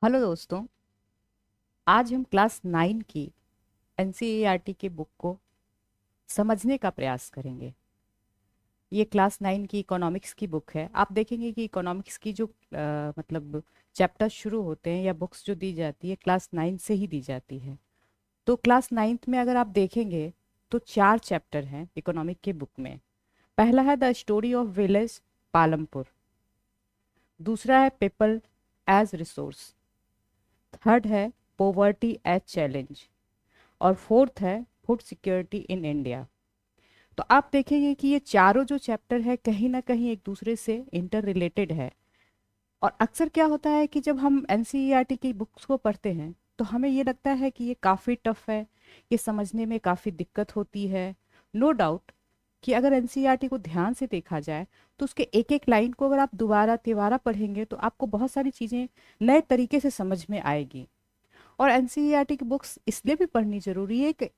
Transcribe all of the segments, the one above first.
Hello दोस्तों। आज हम क्लास 9 की एनसीईआरटी की बुक को समझने का प्रयास करेंगे। ये क्लास 9 की इकोनॉमिक्स की बुक है। आप देखेंगे कि इकोनॉमिक्स की जो मतलब चैप्टर शुरू होते हैं या बुक्स जो दी जाती है क्लास 9 से ही दी जाती है। तो क्लास 9th में अगर आप देखेंगे तो 4 चैप्टर हैं इकोनॉमिक के बुक में। पहला है the story of village Palampur. दूसरा है पीपल एज रिसोर्स। थर्ड है पोवर्टी एज चैलेंज। और फोर्थ है फूड सिक्योरिटी इन इंडिया। तो आप देखेंगे कि ये चारों जो चैप्टर है कहीं ना कहीं एक दूसरे से इंटर रिलेटेड है। और अक्सर क्या होता है कि जब हम एनसीईआरटी की बुक्स को पढ़ते हैं तो हमें ये लगता है कि ये काफ़ी टफ है, ये समझने में काफ़ी दिक्कत होती है। नो डाउट कि अगर एनसीईआरटी को ध्यान से देखा जाए तो उसके एक एक लाइन को अगर आप दोबारा तिबारा पढ़ेंगे तो आपको बहुत सारी चीज़ें नए तरीके से समझ में आएगी। और एनसीईआरटी की बुक्स इसलिए भी पढ़नी जरूरी है कि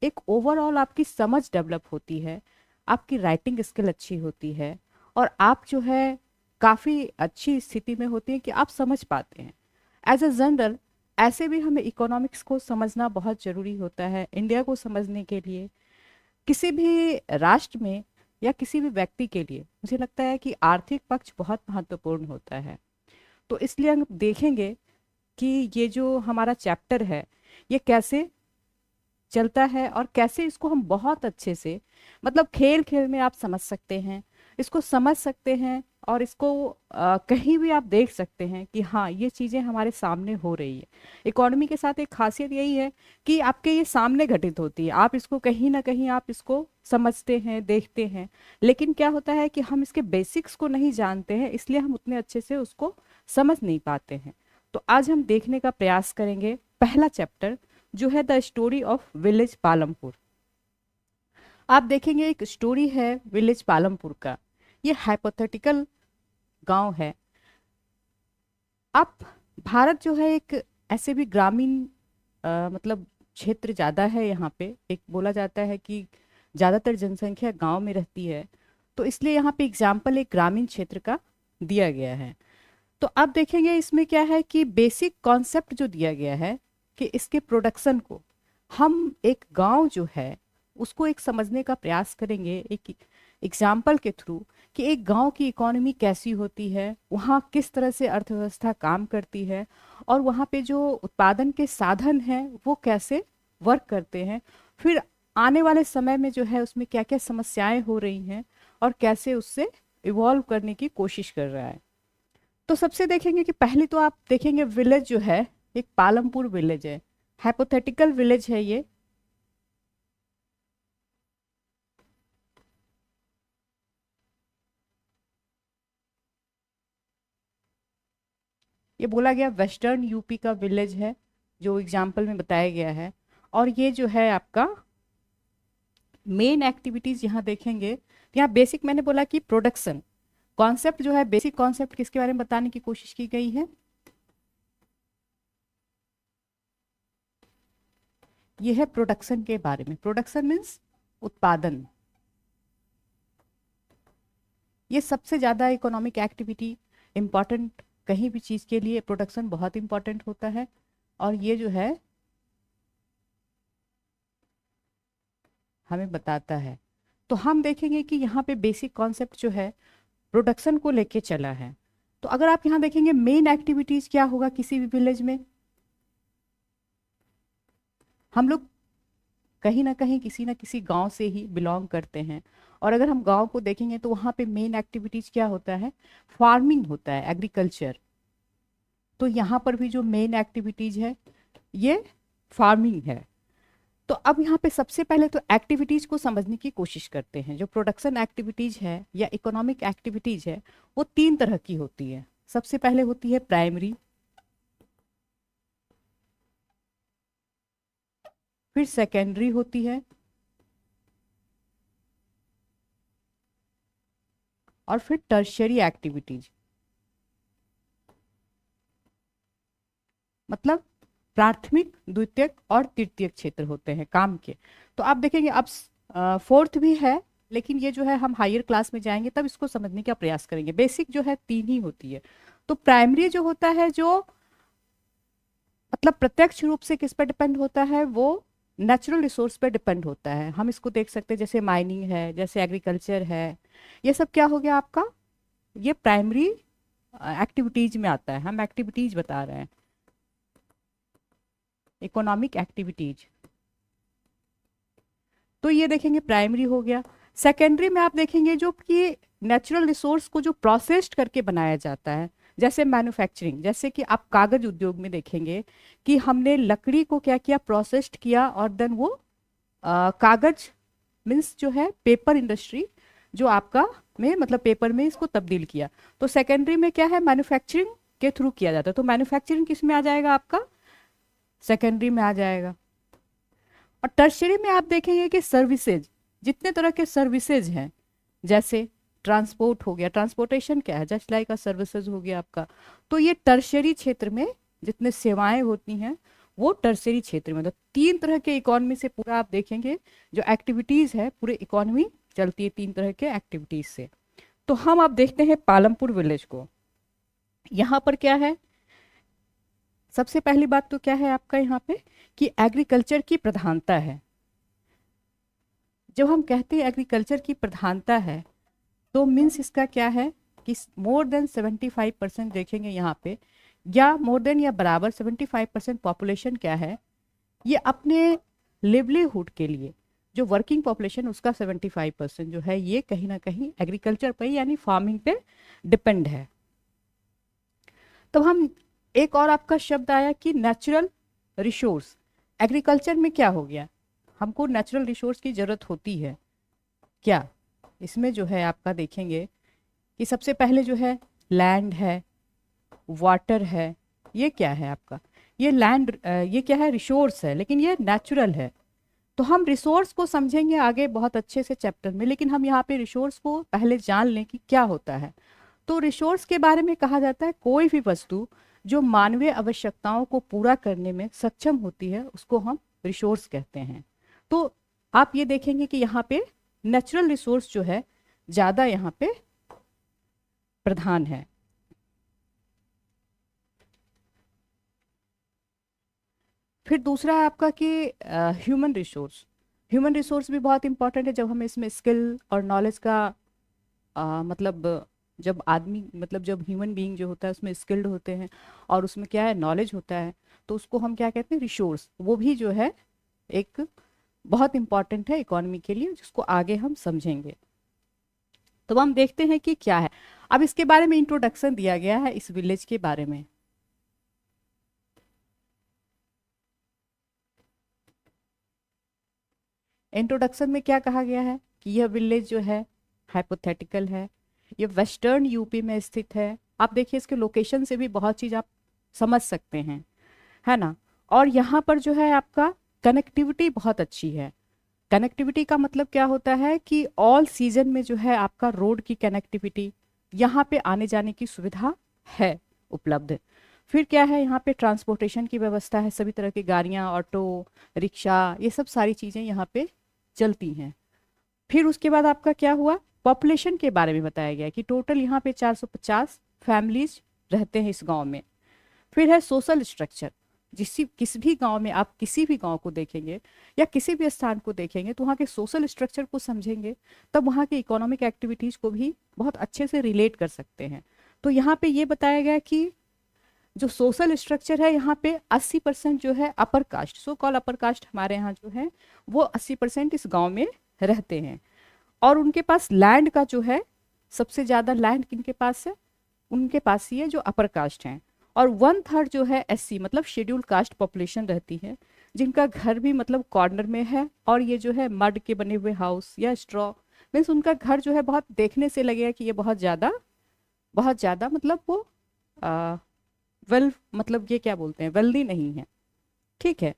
एक ओवरऑल आपकी समझ डेवलप होती है, आपकी राइटिंग स्किल अच्छी होती है और आप जो है काफ़ी अच्छी स्थिति में होती है कि आप समझ पाते हैं। एज अ जनरल ऐसे भी हमें इकोनॉमिक्स को समझना बहुत ज़रूरी होता है इंडिया को समझने के लिए। किसी भी राष्ट्र में या किसी भी व्यक्ति के लिए मुझे लगता है कि आर्थिक पक्ष बहुत महत्वपूर्ण होता है। तो इसलिए हम देखेंगे कि ये जो हमारा चैप्टर है ये कैसे चलता है और कैसे इसको हम बहुत अच्छे से मतलब खेल खेल में आप समझ सकते हैं, इसको समझ सकते हैं और इसको कहीं भी आप देख सकते हैं कि हाँ ये चीज़ें हमारे सामने हो रही है। इकोनॉमी के साथ एक खासियत यही है कि आपके ये सामने घटित होती है, आप इसको कहीं ना कहीं आप इसको समझते हैं देखते हैं। लेकिन क्या होता है कि हम इसके बेसिक्स को नहीं जानते हैं, इसलिए हम उतने अच्छे से उसको समझ नहीं पाते हैं। तो आज हम देखने का प्रयास करेंगे पहला चैप्टर जो है the story of village Palampur. आप देखेंगे एक स्टोरी है विलेज पालमपुर का। ये हाइपोथेटिकल गांव है। आप भारत जो है एक ऐसे भी ग्रामीण मतलब क्षेत्र ज़्यादा है, यहाँ पे एक बोला जाता है कि ज़्यादातर जनसंख्या गांव में रहती है। तो इसलिए यहाँ पे एग्जाम्पल एक ग्रामीण क्षेत्र का दिया गया है। तो आप देखेंगे इसमें क्या है कि बेसिक कॉन्सेप्ट जो दिया गया है कि इसके प्रोडक्शन को हम एक गांव जो है उसको एक समझने का प्रयास करेंगे एक एग्जाम्पल के थ्रू कि एक गांव की इकोनॉमी कैसी होती है, वहाँ किस तरह से अर्थव्यवस्था काम करती है और वहाँ पे जो उत्पादन के साधन हैं वो कैसे वर्क करते हैं। फिर आने वाले समय में जो है उसमें क्या क्या समस्याएं हो रही हैं और कैसे उससे इवॉल्व करने की कोशिश कर रहा है। तो सबसे देखेंगे कि पहले तो आप देखेंगे विलेज जो है एक पालमपुर विलेज है, हाइपोथेटिकल विलेज है ये। ये बोला गया वेस्टर्न यूपी का विलेज है जो एग्जाम्पल में बताया गया है। और ये जो है आपका मेन एक्टिविटीज यहाँ देखेंगे तो यहाँ बेसिक मैंने बोला कि प्रोडक्शन कॉन्सेप्ट जो है, बेसिक कॉन्सेप्ट किसके बारे में बताने की कोशिश की गई है, ये है प्रोडक्शन के बारे में। प्रोडक्शन मीन्स उत्पादन। ये सबसे ज़्यादा इकोनॉमिक एक्टिविटी इम्पॉर्टेंट, कहीं भी चीज़ के लिए प्रोडक्शन बहुत इम्पॉर्टेंट होता है। और ये जो है हमें बताता है। तो हम देखेंगे कि यहाँ पे बेसिक कॉन्सेप्ट जो है प्रोडक्शन को लेके चला है। तो अगर आप यहाँ देखेंगे मेन एक्टिविटीज क्या होगा किसी भी विलेज में, हम लोग कहीं ना किसी गांव से ही बिलोंग करते हैं। और अगर हम गांव को देखेंगे तो वहाँ पे मेन एक्टिविटीज क्या होता है, फार्मिंग होता है, एग्रीकल्चर। तो यहाँ पर भी जो मेन एक्टिविटीज है ये फार्मिंग है। तो अब यहाँ पे सबसे पहले तो एक्टिविटीज को समझने की कोशिश करते हैं। जो प्रोडक्शन एक्टिविटीज है या इकोनॉमिक एक्टिविटीज है वो 3 तरह की होती है। सबसे पहले होती है प्राइमरी, फिर सेकेंडरी होती है और फिर टर्शियरी एक्टिविटीज, मतलब प्राथमिक द्वितीयक और तृतीयक क्षेत्र होते हैं काम के। तो आप देखेंगे अब फोर्थ भी है, लेकिन ये जो है हम हायर क्लास में जाएंगे तब इसको समझने का प्रयास करेंगे। बेसिक जो है 3 ही होती है। तो प्राइमरी जो होता है जो मतलब प्रत्यक्ष रूप से किस पर डिपेंड होता है, वो नेचुरल रिसोर्स पर डिपेंड होता है। हम इसको देख सकते हैं जैसे माइनिंग है, जैसे एग्रीकल्चर है, ये सब क्या हो गया आपका, ये प्राइमरी एक्टिविटीज में आता है। हम एक्टिविटीज बता रहे हैं, इकोनॉमिक एक्टिविटीज। तो ये देखेंगे प्राइमरी हो गया। सेकेंडरी में आप देखेंगे जो कि नेचुरल रिसोर्स को जो प्रोसेस्ड करके बनाया जाता है, जैसे मैन्युफैक्चरिंग, जैसे कि आप कागज उद्योग में देखेंगे कि हमने लकड़ी को क्या किया, प्रोसेस्ड किया, और देन वो कागज मीन्स जो है पेपर इंडस्ट्री जो आपका में मतलब पेपर में इसको तब्दील किया। तो सेकेंडरी में क्या है, मैन्युफैक्चरिंग के थ्रू किया जाता है। तो मैन्युफैक्चरिंग किस में आ जाएगा आपका, सेकेंडरी में आ जाएगा। और टर्शरी में आप देखेंगे कि सर्विसेज, जितने तरह के सर्विसेज हैं, जैसे ट्रांसपोर्ट हो गया, ट्रांसपोर्टेशन क्या है, जस्ट लाइक अ सर्विसेज हो गया आपका। तो ये टर्शरी क्षेत्र में जितने सेवाएं होती हैं वो टर्शरी क्षेत्र में। तो तीन तरह के इकोनॉमी से पूरा आप देखेंगे जो एक्टिविटीज है, पूरे इकोनॉमी चलती है तीन तरह के एक्टिविटीज से। तो हम अब देखते हैं पालमपुर विलेज को। यहाँ पर क्या है, सबसे पहली बात तो क्या है आपका यहाँ पे कि एग्रीकल्चर की प्रधानता है। जब हम कहते हैं एग्रीकल्चर की प्रधानता है तो मीन्स इसका क्या है कि मोर देन 75% देखेंगे यहाँ पे, या मोर देन या बराबर 75% पॉपुलेशन क्या है, ये अपने लिवलीहुड के लिए जो वर्किंग पॉपुलेशन उसका 75% जो है ये कहीं ना कहीं एग्रीकल्चर पे यानी फार्मिंग पे डिपेंड है। तो हम एक और आपका शब्द आया कि नेचुरल रिसोर्स। एग्रीकल्चर में क्या हो गया, हमको नेचुरल रिसोर्स की जरूरत होती है क्या, इसमें जो है आपका देखेंगे कि सबसे पहले जो है लैंड है, वाटर है, ये क्या है आपका, ये लैंड, ये क्या है, रिसोर्स है, लेकिन ये नेचुरल है। तो हम रिसोर्स को समझेंगे आगे बहुत अच्छे से चैप्टर में, लेकिन हम यहाँ पे रिसोर्स को पहले जान लें कि क्या होता है। तो रिसोर्स के बारे में कहा जाता है कोई भी वस्तु जो मानवीय आवश्यकताओं को पूरा करने में सक्षम होती है उसको हम रिसोर्स कहते हैं। तो आप ये देखेंगे कि यहाँ पे नेचुरल रिसोर्स जो है ज्यादा यहाँ पे प्रधान है। फिर दूसरा है आपका कि ह्यूमन रिसोर्स। ह्यूमन रिसोर्स भी बहुत इंपॉर्टेंट है। जब हम इसमें स्किल और नॉलेज का मतलब जब आदमी मतलब जब ह्यूमन बीइंग जो होता है उसमें स्किल्ड होते हैं और उसमें क्या है नॉलेज होता है, तो उसको हम क्या कहते हैं, रिसोर्स। वो भी जो है एक बहुत इंपॉर्टेंट है इकोनॉमी के लिए, जिसको आगे हम समझेंगे। तो हम देखते हैं कि क्या है। अब इसके बारे में इंट्रोडक्शन दिया गया है इस विलेज के बारे में। इंट्रोडक्शन में क्या कहा गया है कि यह विलेज जो है हाइपोथेटिकल है, ये वेस्टर्न यूपी में स्थित है। आप देखिए इसके लोकेशन से भी बहुत चीज आप समझ सकते हैं, है ना। और यहाँ पर जो है आपका कनेक्टिविटी बहुत अच्छी है। कनेक्टिविटी का मतलब क्या होता है कि ऑल सीजन में जो है आपका रोड की कनेक्टिविटी, यहाँ पे आने जाने की सुविधा है उपलब्ध। फिर क्या है, यहाँ पे ट्रांसपोर्टेशन की व्यवस्था है, सभी तरह की गाड़ियाँ, ऑटो, रिक्शा, ये सब सारी चीज़ें यहाँ पे चलती हैं। फिर उसके बाद आपका क्या हुआ, पॉपुलेशन के बारे में बताया गया कि टोटल यहाँ पे 450 फैमिलीज रहते हैं इस गांव में। फिर है सोशल स्ट्रक्चर। किसी भी गांव में आप किसी भी गांव को देखेंगे या किसी भी स्थान को देखेंगे तो वहाँ के सोशल स्ट्रक्चर को समझेंगे, तब वहाँ के इकोनॉमिक एक्टिविटीज को भी बहुत अच्छे से रिलेट कर सकते हैं। तो यहाँ पे ये बताया गया कि जो सोशल स्ट्रक्चर है यहाँ पे 80% जो है अपर कास्ट, सो कॉल अपर कास्ट हमारे यहाँ जो है वो 80% इस गांव में रहते हैं। और उनके पास लैंड का जो है सबसे ज्यादा लैंड किनके पास है, उनके पास ही है जो अपर कास्ट हैं। और 1/3 जो है एससी मतलब शेड्यूल कास्ट पॉपुलेशन रहती है, जिनका घर भी मतलब कॉर्नर में है, और ये जो है मड के बने हुए हाउस या स्ट्रॉ, मीन्स उनका घर जो है बहुत देखने से लगेगा कि ये बहुत ज़्यादा मतलब वो वेल मतलब ये क्या बोलते हैं, वेल्दी नहीं है, ठीक है।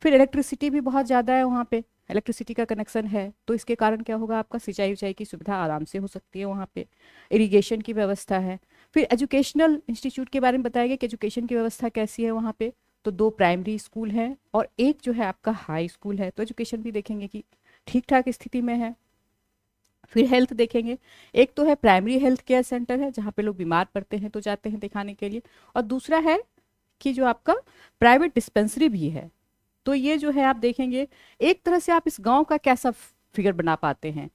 फिर इलेक्ट्रिसिटी भी बहुत ज़्यादा है वहाँ पे, इलेक्ट्रिसिटी का कनेक्शन है, तो इसके कारण क्या होगा आपका सिंचाई उचाई की सुविधा आराम से हो सकती है वहाँ पे। इरिगेशन की व्यवस्था है। फिर एजुकेशनल इंस्टीट्यूट के बारे में बताया गया कि एजुकेशन की व्यवस्था कैसी है वहाँ पे। तो 2 प्राइमरी स्कूल हैं और एक जो है आपका हाई स्कूल है, तो एजुकेशन भी देखेंगे कि ठीक ठाक स्थिति में है। फिर हेल्थ देखेंगे, एक तो है प्राइमरी हेल्थ केयर सेंटर है जहाँ पे लोग बीमार पड़ते हैं तो जाते हैं दिखाने के लिए, और दूसरा है कि जो आपका प्राइवेट डिस्पेंसरी भी है। तो ये जो है आप देखेंगे, एक तरह से आप इस गांव का कैसा फिगर बना पाते हैं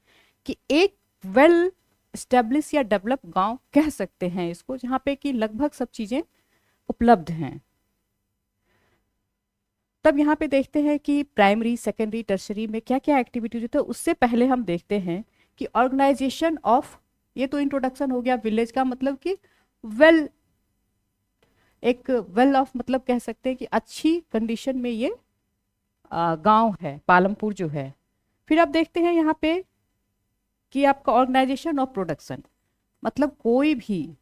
कि एक वेल स्टेब्लिश या डेवलप गांव कह सकते हैं इसको, जहाँ पे कि लगभग सब चीज़ें उपलब्ध हैं। तब यहाँ पे देखते हैं कि प्राइमरी, सेकेंडरी, टर्शरी में क्या क्या एक्टिविटीज होती है। उससे पहले हम देखते हैं कि ऑर्गेनाइजेशन ऑफ, ये तो इंट्रोडक्शन हो गया विलेज का, मतलब कि वेल, एक वेल ऑफ मतलब कह सकते हैं कि अच्छी कंडीशन में ये गांव है पालमपुर जो है। फिर आप देखते हैं यहाँ पे कि आपका ऑर्गेनाइजेशन ऑफ प्रोडक्शन, मतलब कोई भी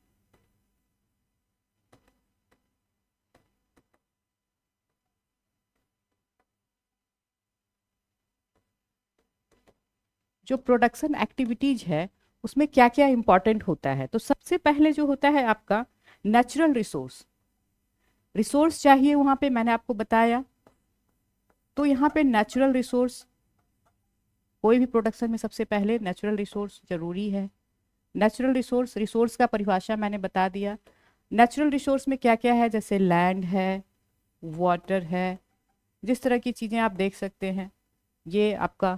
जो प्रोडक्शन एक्टिविटीज है उसमें क्या क्या इंपॉर्टेंट होता है। तो सबसे पहले जो होता है आपका नेचुरल रिसोर्स, रिसोर्स चाहिए वहां पे, मैंने आपको बताया। तो यहाँ पे नेचुरल रिसोर्स, कोई भी प्रोडक्शन में सबसे पहले नेचुरल रिसोर्स जरूरी है। नेचुरल रिसोर्स, रिसोर्स का परिभाषा मैंने बता दिया। नेचुरल रिसोर्स में क्या क्या है, जैसे लैंड है, वाटर है, जिस तरह की चीज़ें आप देख सकते हैं, ये आपका